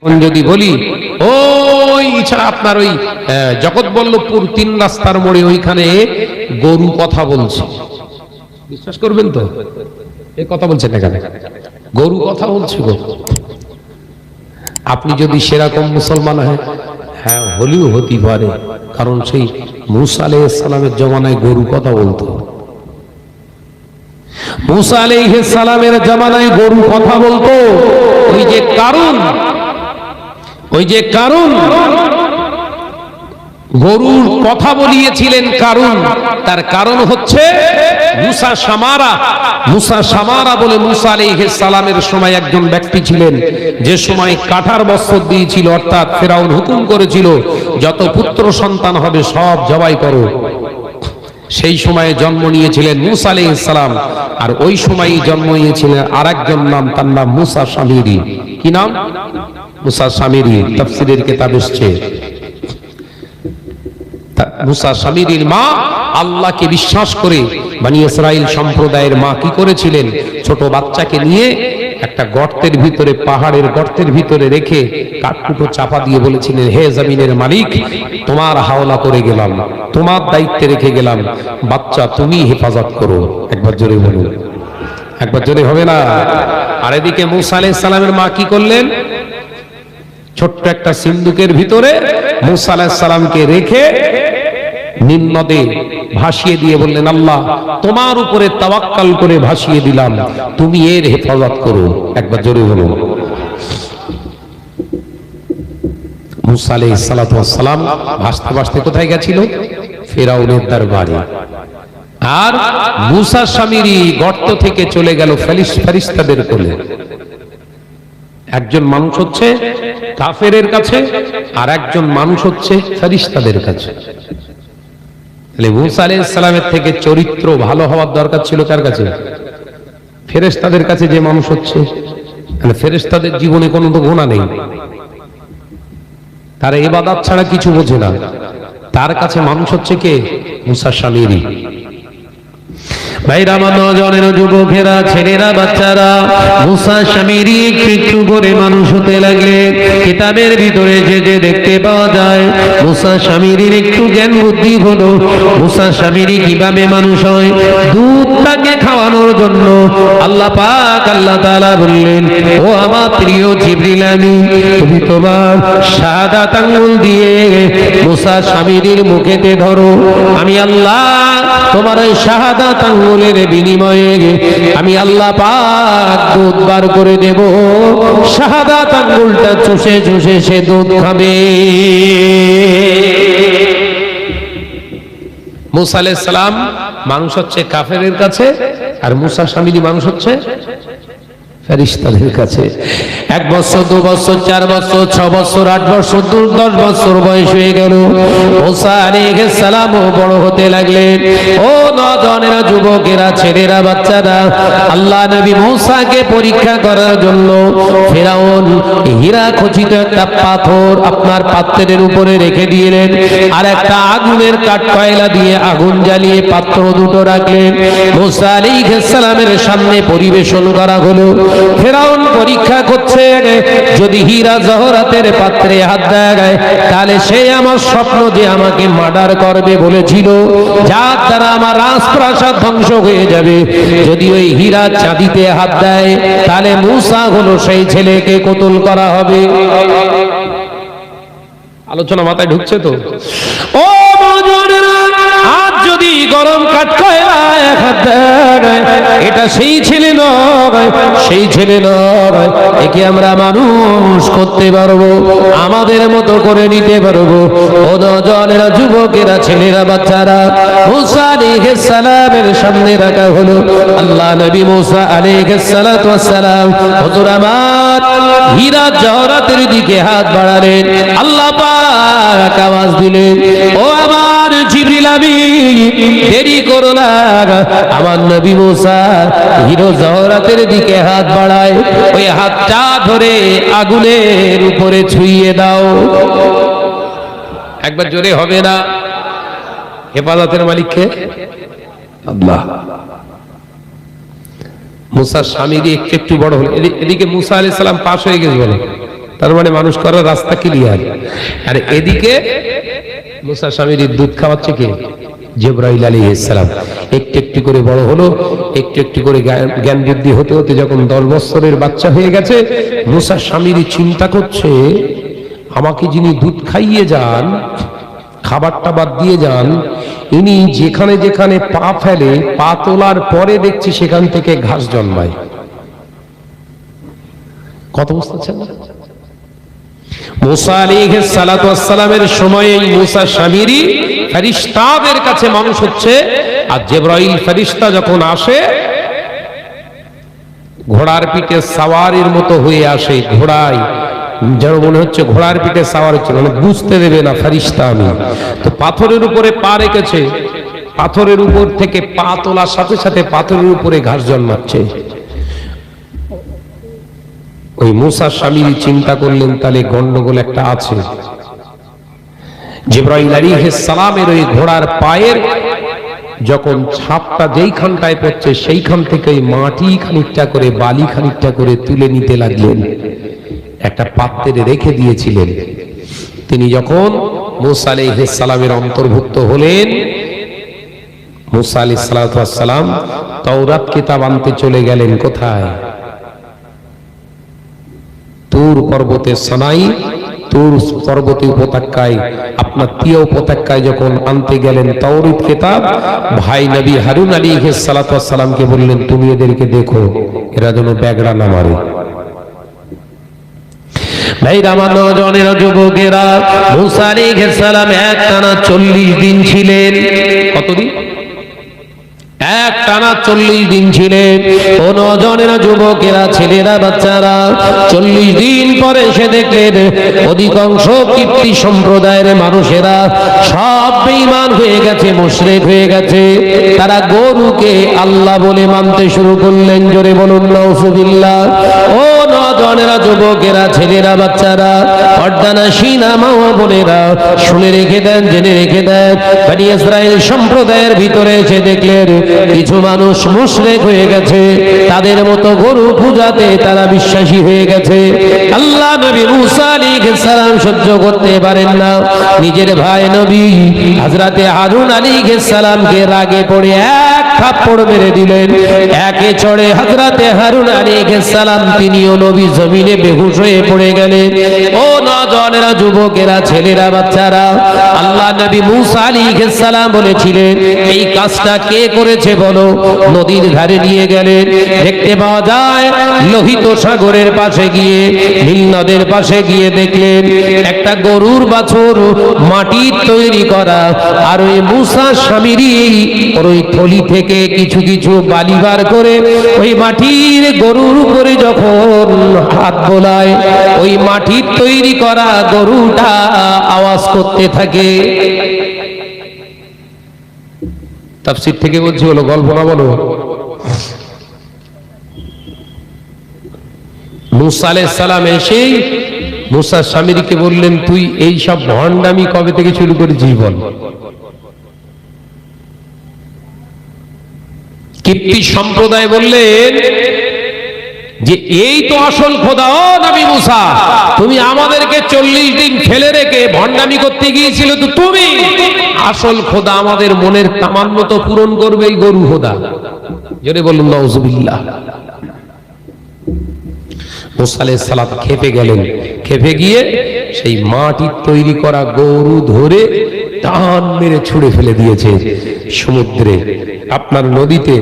যদি বলি ওই আপনার ওই জগৎবল্লভপুর ৩ রাস্তার মোড়ে ওইখানে গরু কথা বলছে, বিশ্বাস করবেন তো? এই কথা বলছেন এখানে গরু কথা বলছে গো। আপনি যদি সেরকম মুসলমান হয়, হ্যাঁ হলেও হতে পারে, কারণ সেই মুসা আলাইহিস সালামের জমানায় গরু কথা বলতো। মুসা আলাইহিস সালামের জমানায় গরু কথা বলতো। ওই যে কারণ গরুর কথা বলিয়েছিলেন, তার কারণ হচ্ছে মুসা সামারা বলে মুসা আলাইহিস সালামের সময় একজন ব্যক্তি ছিলেন, যে সময় কাঠার বস্ত্র দিয়েছিল, অর্থাৎ ফেরাউন হুকুম করেছিল যত পুত্র সন্তান হবে সব জবাই করো। সেই সময়ে জন্ম নিয়েছিলেন মুসা আলাইহিস সালাম, আর ওই সময়ই জন্ম নিয়েছিলেন আরেকজন নাম, তার নাম মুসা সামিরি। কি নাম? মুসা সামিরি। তাফসীরের কিতাব এসেছে মুসা সামিরির মা আল্লাহকে বিশ্বাস করে বনি ইসরাইল সম্প্রদায়ের মা কি করেছিলেন, ছোট বাচ্চাকে নিয়ে একটা গর্তের ভিতরে, পাহাড়ের গর্তের ভিতরে রেখে কাঠকুটো চাপা দিয়ে বলেছিলেন, হে জমিনের মালিক, তোমার হাওলা করে গেলাম, তোমার দায়িত্বে রেখে গেলাম, বাচ্চা তুমি হেফাজত করো। একবার জোরে বলুন, একবার জোরে হবে না? আর এদিকে মুসা আলাইহিস সালামের মা কি করলেন, ছোট্ট একটা সিন্দুকের ভিতরে মুসা আলাইহিস সালামকে রেখে নীল নদে ভাসিয়ে দিয়ে বললেন, আল্লাহ তোমার উপরে তাওয়াক্কাল করে ভাসিয়ে দিলাম, তুমি এর হেফাজত করো। একবার জোরে বলুন। মুসা আলাইহিস সালাম ভাসতে ভাসতে কোথায় গেছিল? ফেরাউনের দরবারে। আর মুসা সামিরি গর্ত থেকে চলে গেল ফেরেশতাদের কোলে। একজন মানুষ হচ্ছে কাফেরের কাছে, আর একজন মানুষ হচ্ছে ফেরেশতাদের কাছে। তাহলে মুসা আলাইহিস সালামের থেকে চরিত্র ভালো হওয়ার দরকার ছিল কার কাছে? ফেরেশতাদের কাছে। যে মানুষ হচ্ছে, মানে ফেরেশতাদের জীবনে কোনো তো গুনাহ নেই, তারা ইবাদত ছাড়া কিছু বোঝে না, তার কাছে মানুষ হচ্ছে কে? মুসা সামিরি। ভাইরা, আমার নওজওয়ানেরা, যুবকেরা, ছেলেরা, বাচ্চারা, মুসা সামিরি একটু করে মানুষ হতে লাগলেন। কিতাবের ভিতরে যে দেখতে পাওয়া যায়, মুসা সামিরির একটু জ্ঞান বুদ্ধি হলো। মুসা সামিরি কিভাবে মানুষ হয়? দুধটাকে খাওয়ানোর জন্য আল্লাহ পাক, আল্লাহ তাআলা বললেন, ও আমার প্রিয় জিবরিল আমিন, তুমি তোমার শাহাদাত আঙ্গুল দিয়ে মুসা সামিরির মুখেতে ধরো। আমি আল্লাহ তোমার এই শাহাদাত আঙ্গুলের বিনিময়ে আমি আল্লাহ পাক দুধ বার করে দেব। শাহাদাত আঙ্গুলটা চুষে চুষে সে দুধ খাবে। মুসা আলাইহিস সালাম মানুষ হচ্ছে কাফেরের কাছে, আর মুসা সামিরি মানুষ হচ্ছে ফেরেশতাদের কাছে। 1 বছর, 2 বছর, 4 বছর, 6 বছর, 8 বছর, 10 বছর বয়স হয়ে গেল। মুসা আলাইহিস সালামও বড় হতে লাগলেন। ও নওজওয়ানেরা, যুবকেরা, ছেলেরা, বাচ্চারা, আল্লাহ নবী মুসাকে পরীক্ষা করার জন্য ফেরাউন হীরা খচিত একটা পাথর আপনার পাত্রের উপরে রেখে দিলেন, আর একটা আগুনের কাঠ কয়লা দিয়ে আগুন জ্বালিয়ে পাত্র দুটো রাখলেন। মুসা আলাইহিস সালামের সামনে পরিবেশন করা হলো। ফেরাউন পরীক্ষা করছে, যদি হীরা জহরাতের পাত্রে হাত দেয় তাহলে সে আমার স্বপ্ন যে আমাকে মার্ডার করবে বলেছিল, যার দ্বারা আমার রাজপ্রাসাদ ধ্বংস হয়ে যাবে, যদি ওই হীরা চাঁদিতে হাত দেয় তাহলে মুসা হলো সেই ছেলেকে কতল করা হবে। আলোচনা মাথায় ঢুকছে তো? ও নওজওয়ানেরা, আজ যদি গরম কাঠ কয়লা হাত দেয়, এটা সেই ছেলে নয়, সেই ছেলে নয়, একে আমরা মানুষ করতে পারবো, আমাদের মতো করে নিতে পারবো। ও নওজওয়ানেরা, যুবকেরা, ছেলেরা, বাচ্চারা, মুসা আলাইহিস সালামের সামনে রাখা হলো। আল্লাহ নবী মুসা আলাইহিস সালাতু ওয়াস সালাম হুজুর আমার হীরা জহরাতের দিকে হাত বাড়ালেন। আল্লাহ পাক আওয়াজ দিলেন, ও আমার জিবরিল আমিন, দেরি করো না। আমার নবী মুসা হীরা জহরাতের দিকে হাত বাড়ায়, ওই হাতটা ধরে আগুনের উপরে ছুঁয়ে দাও। একবার জোরে হবে না? হেফাজতের মালিক কে? আল্লাহ। মুসা সামিরি একটু বড় হলো, এদিকে মুসা আলাইহিস সালাম পাশ হয়ে গেছে বলে, তার মানে মানুষ করার রাস্তা ক্লিয়ার। আর এদিকে মুসা সামিরীর দুধ খাওয়াচ্ছে কে? জিবরাইল আলাইহিস সালাম। একটু একটু করে বড় হলো, একটু একটু করে জ্ঞান বুদ্ধি হতে হতে যখন 10 বছরের বাচ্চা হয়ে গেছে, মুসা সামিরী চিন্তা করছে, আমাকে যিনি দুধ খাইয়ে যান, খাবার টাবার দিয়ে যান, ইনি যেখানে যেখানে পা ফেলে, পা তোলার পরে দেখছি সেখান থেকে ঘাস জন্মায়। কত বুঝতে পারছেন না? মুসা আলাইহিস সালাতু ওয়াস সালামের সময়ে মুসা সামিরী ফেরেশতাদের কাছে মানুষ হচ্ছে, আর জিবরাইল ফেরেশতা যখন আসে ঘোড়ার পিঠে সাওয়ারির মতো হয়ে আসে, ঘোড়ায় যেন মনে হচ্ছে ঘোড়ার পিঠে সাওয়ার হচ্ছে, মানে বুঝতে দেবে না ফেরেশতা আমি। তো পাথরের উপরে পা রেখেছে, পাথরের উপর থেকে পা তোলার সাথে সাথে পাথরের উপরে ঘাস জন্মাচ্ছে। ওই মুসা সামিরী চিন্তা করলেন তাহলে গন্ডগোল একটা আছে। জিবরাইল আলাইহিস সালামের ওই ঘোড়ার পায়ের যখন ছাপটা যেইখানটায় পড়ছে সেইখান থেকে মাটি খানিকটা করে, বালি খানিকটা করে তুলে নিতে লাগলেন, একটা পাত্রে রেখে দিয়েছিলেন। তিনি যখন মুসা আলাইহিস সালামের অন্তর্ভুক্ত হলেন, মুসা আলাইহিস সালাম তাওরাত কিতাব আনতে চলে গেলেন কোথায়? তুর পর্বতে সানাই, তুর পর্বতে উপত্যকায়, আপনার তিয় উপত্যকায় যখন আনতে গেলেন তাওরাত কিতাব, ভাই নবী হারুন আলাইহিস সালামকে বললেন, তুমি এদেরকে দেখো, এরা যেন ব্যাগড়া না মারে। ভাই আমার নজনেরা, যুবকেরা, মুসা আলাইহিস সালাম একটানা 40 দিন ছিলেন। কতদিন? একটানা 40 দিন ছিলেন। ও নজনেরা, যুবকেরা, ছেলেরা, বাচ্চারা, 40 দিন পরে সে দেখলেন অধিকাংশ কিপ্তি সম্প্রদায়ের মানুষেরা সব বেঈমান হয়ে গেছে, মুশরিক হয়ে গেছে। তারা গরুকে আল্লাহ বলে মানতে শুরু করলেন। জোরে বলুন নাউযুবিল্লাহ। ও নজনেরা, যুবকেরা, ছেলেরা, বাচ্চারা, পর্দানাশীনা মা ও বোনেরা, শুনে রেখে দেন, জেনে রেখে দেন, বনি ইসরাইল সম্প্রদায়ের ভিতরে এসে দেখলেন কিছু মানুষ মুশরিক হয়ে গেছে, তাদের মতো গরু পূজাতে তারা বিশ্বাসী হয়ে গেছে। আল্লাহ নবী মুসা আলাইহিস সালাম সহ্য করতে পারেন না, নিজের ভাই নবী হযরতে হারুন আলাইহিস সালামকে রাগে পড়ে এক থাপ্পড় মেরে দিলেন। একে চড়ে হযরতে হারুন আলাইহিস সালাম তিনিও নবী জমিনে বেহুশ হয়ে পড়ে গেলেন। ও নওজওয়ানেরা, যুবকেরা, ছেলেরা, বাচ্চারা, আল্লাহ নবী মুসা আলাইহিস সালাম বলেছিলেন, এই কাজটা কে করেছে বলো? নদীর ধারে নিয়ে গেলেন, দেখতে পাওয়া যায় লোহিত সাগরের পাশে গিয়ে, নীল নদের পাশে গিয়ে দেখলেন একটা গরুর বাছুর মাটির তৈরি করা, আর ওই মুসা সামিরী ওই থলি থেকে কিছু কিছু বালি বার করে ওই মাটির গরুর উপরে যখন হাত বোলায়, ওই মাটির তৈরি করা গরুটা আওয়াজ করতে থাকে। তাফসীর থেকে বলছি, হলো গল্প না, বলো। মুসা আলাইহিস সালাম এসে মুসা সামিরীকে বললেন, তুই এই সব ভণ্ডামি কবে থেকে শুরু করেছিস বল? কিপ্তি সম্প্রদায় বললেন যে এই তো আসল খোদা। ও নবী মুসা, তুমি আমাদেরকে 40 দিন ফেলে রেখে ভণ্ডামি করতে গিয়েছিলে, তো তুমি আসল খোদা আমাদের মনের তামান্না তো পূরণ করবে এই গরু খোদা। জোরে বলুন নাউযুবিল্লাহ। মুসা আলাইহিস সালাম খেপে গেলেন, খেপে গিয়ে সেই মাটির তৈরি করা গরু ধরে টান মেরে ছুঁড়ে ফেলে দিয়েছে সমুদ্রে। আপনার নদীতে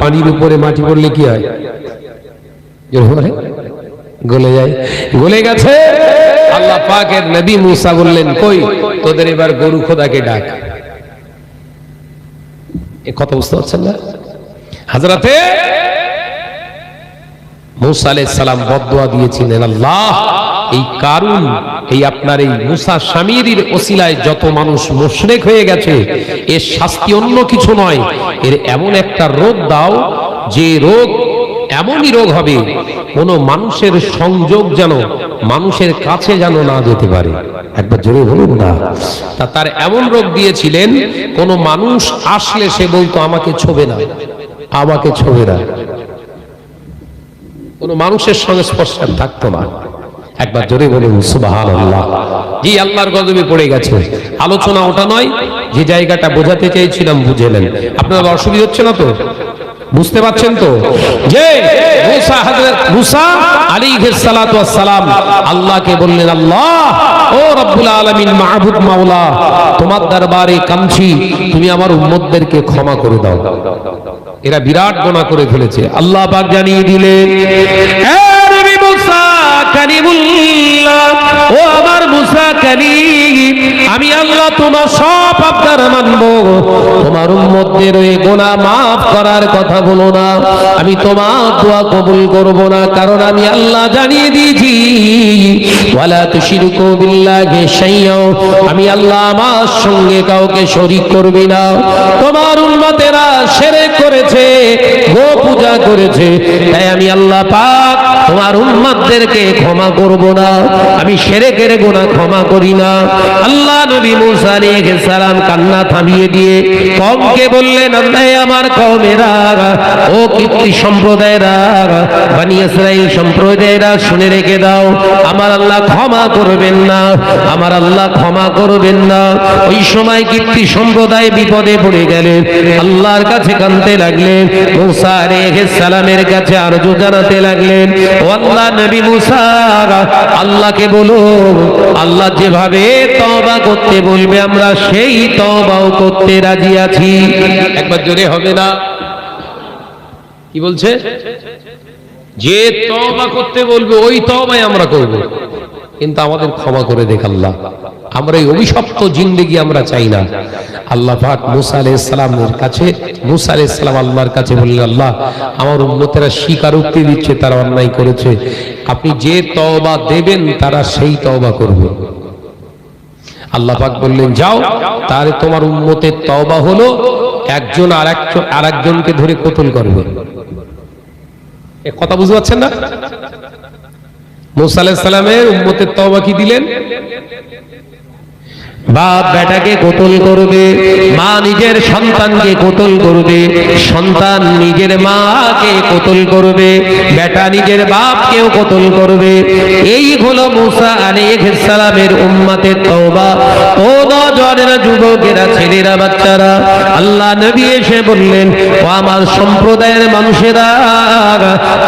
পানির উপরে মাটি পড়লে কি হয়? গলে যায়, গলে গেছে। আল্লাহ পাকের নবী মুসা বললেন, কই তোদের এবার গরু খোদাকে ডাক। এ কথা বুঝতে পারছেন না? হযরতে মুসা আলাইহিস সালাম বদদুয়া দিয়েছিলেন, আল্লাহ এই কারুন, এই আপনার এই মুসা সামিরীর ওসিলায় যত মানুষ মুশরিক হয়ে গেছে, এর শাস্তি অন্য কিছু নয়, এর এমন একটা রোগ দাও যে রোগ এমনই রোগ হবে কোন মানুষের সংযোগ যেন মানুষের কাছে যেন না যেতে পারে। একবার জোরে বলুন না। তার এমন রোগ দিয়েছিলেন, কোন মানুষ আসলে সে বলতো আমাকে ছোবে না, আমাকে ছোবে না। কোনো মানুষের সংস্পর্শ থাকতো না। একবার জোরে বলুন সুবহানাল্লাহ। জি, আল্লাহর গজবে পড়ে গেছে। আলোচনা ওটা নয়, যে জায়গাটা বোঝাতে চেয়েছিলাম বুঝেলেন। আপনার অসুবিধা হচ্ছে না তো? বুঝতে পারছেন তো? যে মুসা, হযরত মুসা আলাইহিস সালাতু ওয়াস সালাম আল্লাহকে বললেন, আল্লাহ ও রব্বুল আলামিন, মাহবুব মাওলা, তোমার দরবারে কামছি, তুমি আমার উম্মতদেরকে ক্ষমা করে দাও, এরা বিরাট গুনাহ করে ফেলেছে। আল্লাহ পাক জানিয়ে দিলেন, হে নবী মুসা কালিমুল্লাহ, ও আমার মুসা কালিম, আমি আল্লাহ তোমার সব আবদার মানব, তোমার উম্মতদের ওই গুনাহ maaf করার কথা বলো না, আমি তোমার দোয়া কবুল করব না, কারণ আমি আল্লাহ জানিয়ে দিয়েছি ওয়ালা তুশরিকু বিল্লাহি শাইয়্যা, আমি আল্লাহ আমার সঙ্গে কাউকে শরীক করবি না। তোমার উম্মতেরা শিরক করেছে, গো পূজা করেছে, তাই আমি আল্লাহ পাক তোমার উম্মতদেরকে ক্ষমা করব না, আমি শিরকের গুনাহ ক্ষমা করি না। আল্লাহ নবী মুসা আলাইহিস সালাম কান্না থামিয়ে দিয়ে কওমকে বললেন, আমার কওমেরা, ও কিপ্তি সম্প্রদায়েরা, বনি ইসরাইল সম্প্রদায়েরা, শুনে রেখে দাও, আমার আল্লাহ ক্ষমা করবেন না, আমার আল্লাহ ক্ষমা করবেন না। ওই সময় কিপ্তি সম্প্রদায় বিপদে পড়ে গেলেন, আল্লাহর কাছে কাঁদতে লাগলেন, মুসা আলাইহিস সালামের কাছে আরজু জানাতে লাগলেন, ও আল্লাহ নবী মুসা, আল্লাহকে বলো, আল্লাহ যেভাবে তওবা করতে বলবে আমরা সেই তওবাও করতে রাজি আছি। একবার জোরে হবে না? কি বলছে? যে তওবা করতে বলবে ওই তওবাই আমরা করব, কিন্তু আমাদের ক্ষমা করে দেখ আল্লাহ, আমরা এই অভিশপ্ত জিন্দেগি আমরা চাই না। আল্লাহ পাক মুসা আলাইহিস সালামের কাছে, মুসা আলাইহিস সালাম আল্লাহর কাছে বললেন, আল্লাহ আমার উম্মতেরা স্বীকারোক্তি দিচ্ছে তারা অন্যায় করেছে, আপনি যে তওবা দেবেন তারা সেই তওবা করবে। আল্লাহ পাক বললেন, যাও, তাহলে তোমার উম্মতের তওবা হলো একজন আরেকজনকে ধরে কতল করবে। এ কথা বুঝতে পারছেন না? মুসা আলাইহিস সালামের উম্মতের তওবা কি দিলেন? বাপ বেটাকে কতল করবে, মা নিজের সন্তানকে কতল করবে, সন্তান নিজের মাকে কতল করবে, বেটা নিজের বাপকেও কতল করবে। এই হলো মুসা আলাইহিস সালামের উম্মতের তওবা। ও নওজওয়ানেরা, যুবকেরা, ছেলেরা, বাচ্চারা, আল্লাহ নবী এসে বললেন, ও আমার সম্প্রদায়ের মানুষেরা,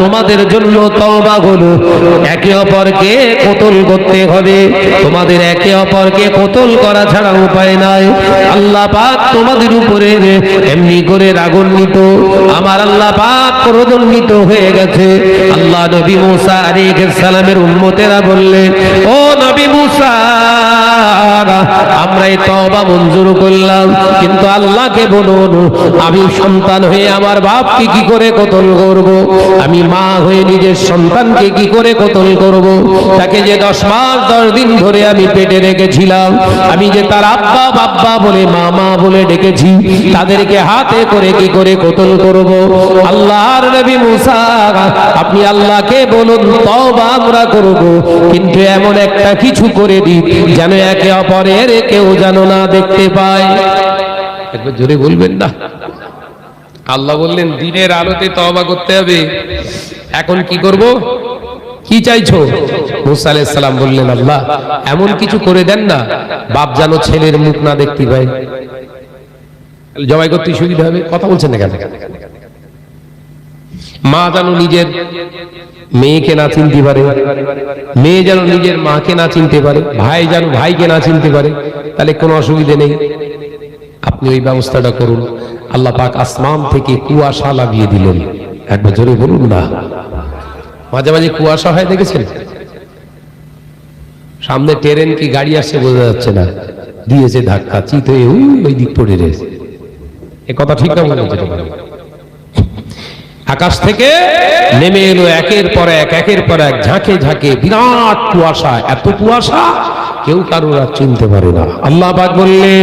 তোমাদের জন্য তওবা হলো একে অপরকে কতল করতে হবে, তোমাদের একে অপরকে কতল করা ছাড়া উপায় নাই। আল্লাহ পাক তোমাদের উপরে এমনি করে রাগান্বিত, আমার আল্লাহ পাক ক্রোধান্বিত হয়ে গেছে। আল্লাহ নবী মুসা আলাইহিস সালামের উম্মতেরা বললেন, ও নবী মুসা, আমরা এই তওবা মঞ্জুর করলাম, কিন্তু আল্লাহকে বলুন, আমি সন্তান হয়ে আমার বাপকে কি করে কতল করব, আমি মা হয়ে নিজের সন্তানকে কি করে কতল করব, তাকে যে 10 মাস 10 দিন ধরে আমি পেটে রেখেছিলাম, আমি যে তার আব্বা বাব্বা বলে মামা বলে ডেকেছি, তাদেরকে হাতে করে কি করে কতল করব। আল্লাহর নবী মুসা, আপনি আল্লাহকে বলুন তওবা আমরা করব, কিন্তু এমন একটা কিছু করে দিই যেন একে অপরের কেউ যেন না দেখতে পায়। একবার জোরে বলবেন না? আল্লাহ বললেন দিনের আলোতে তওবা করতে হবে। এখন কি করব? কি চাইছো? মুসা আলাইহিস সালাম বললেন, আল্লাহ এমন কিছু করে দেন না বাপ যেন ছেলের মুখ না দেখতে পায়, জবাই করতে সুবিধা হবে। কথা বলছেন না কেন? মা যেন নিজের মেয়েকে না চিনতে পারে, মেয়ে যেন নিজের মাকে না চিনতে পারে, ভাই যেন ভাইকে না চিনতে পারে, তাহলে কোনো অসুবিধা নেই। আপনি ওই ব্যবস্থাটা করুন। আল্লাহ পাক আসমান থেকে কুয়াশা লাগিয়ে দিলেন। একবার জোরে বলুন না? মাঝে মাঝে কুয়াশা হয়, দেখেছেন? সামনে ট্রেন কি গাড়ি আসছে বোঝা যাচ্ছে না, দিয়েছে ধাক্কা, চিত হয়ে ওই দিক পড়ে রয়েছে। এ কথা ঠিক না? বলে আকাশ থেকে নেমে এলো একের পর এক ঝাঁকে ঝাঁকে বিরাট কুয়াশা, এত কুয়াশা কেউ কারোর আর চিনতে পারে না। আল্লাহ পাক বললেন,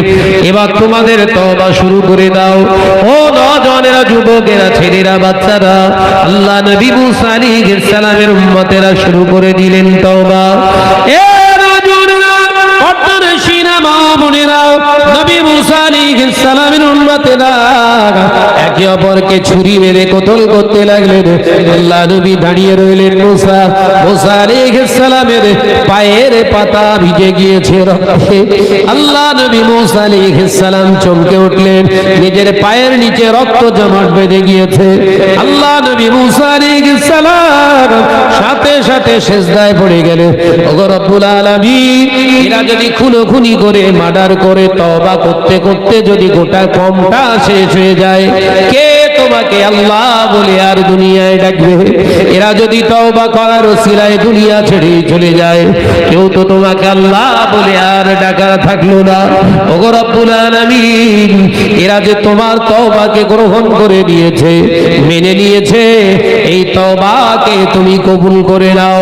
এবার তোমাদের তওবা শুরু করে দাও। ও নওজওয়ানেরা, যুবকেরা, ছেলেরা, বাচ্চারা, আল্লাহ নবী মুসা আলাইহিস সালামের উম্মতেরা শুরু করে দিলেন তওবা। এ নওজওয়ানেরা, পর্দানশীনা মা বোনেরা, নবী মুসা আলাইহিস আলাইহিস সালামের উম্মতেরা একে অপরকে ছুরি মেরে কতল করতে লাগলেন। আল্লাহ নবী দাঁড়িয়ে রইলেন। মুসা আলাইহিস সালামের পায়ের পাতা ভিজে গিয়েছে রক্তে। আল্লাহ নবী মুসা আলাইহিস সালাম চমকে উঠলেন, নিজের পায়ের নিচে রক্ত জমাট বেঁধে গিয়েছে। আল্লাহ নবী মুসা আলাইহিস সালাম সাথে সাথে সিজদায় পড়ে গেলেন। ওগো রব্বুল আলামিন, এরা যদি খুনোখুনি করে মার্ডার করে তওবা করতে করতে যদি গোটা কমটা শেষ হয়ে যায়, কে তোমাকে আল্লাহ বলে আর দুনিয়ায় ডাকবে? এরা যদি তওবা করার ওসিলায় দুনিয়া ছেড়ে চলে যায়, কেউ তো তোমাকে আল্লাহ বলে আর ডাকা থাকলো না। ওগো রব্বুল আলামিন, এরা যে তোমার তওবাকে গ্রহণ করে নিয়েছে, মেনে নিয়েছে, এই তওবাকে তুমি কবুল করে নাও।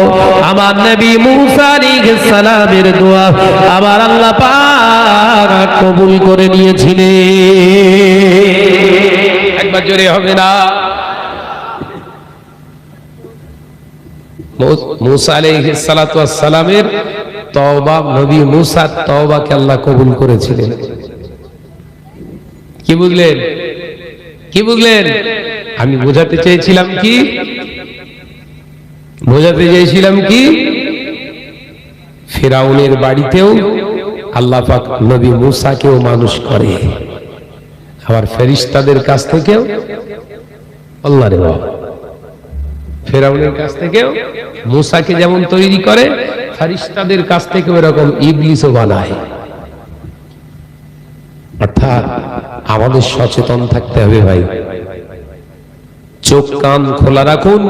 আমার নবী মুসা আলাইহিস সালামের দোয়া আমার আল্লাহ পাক কবুল করে নিয়েছিলেন। একবার জোরে হবে না? মুসা আলাইহিস সালাতু ওয়াস সালামের তওবা, নবী মুসার তওবাকে আল্লাহ কবুল করেছিলেন। কি বুঝলেন? কি বুঝলেন? আমি বোঝাতে চেয়েছিলাম কি? ফিরাউনের বাড়িতেও আল্লাহ পাক নবী মুসাকেও মানুষ করে, আবার ফেরেশতাদের কাছ থেকেও, আল্লাহ রে বাবা, ফিরাউনের কাছ থেকেও মুসাকে যেমন তৈরি করে, ফেরেশতাদের কাছ থেকে এরকম ইবলিসও বানায়। অর্থাৎ আমাদের সচেতন থাকতে হবে ভাই, চোখ কান খোলা রাখুন।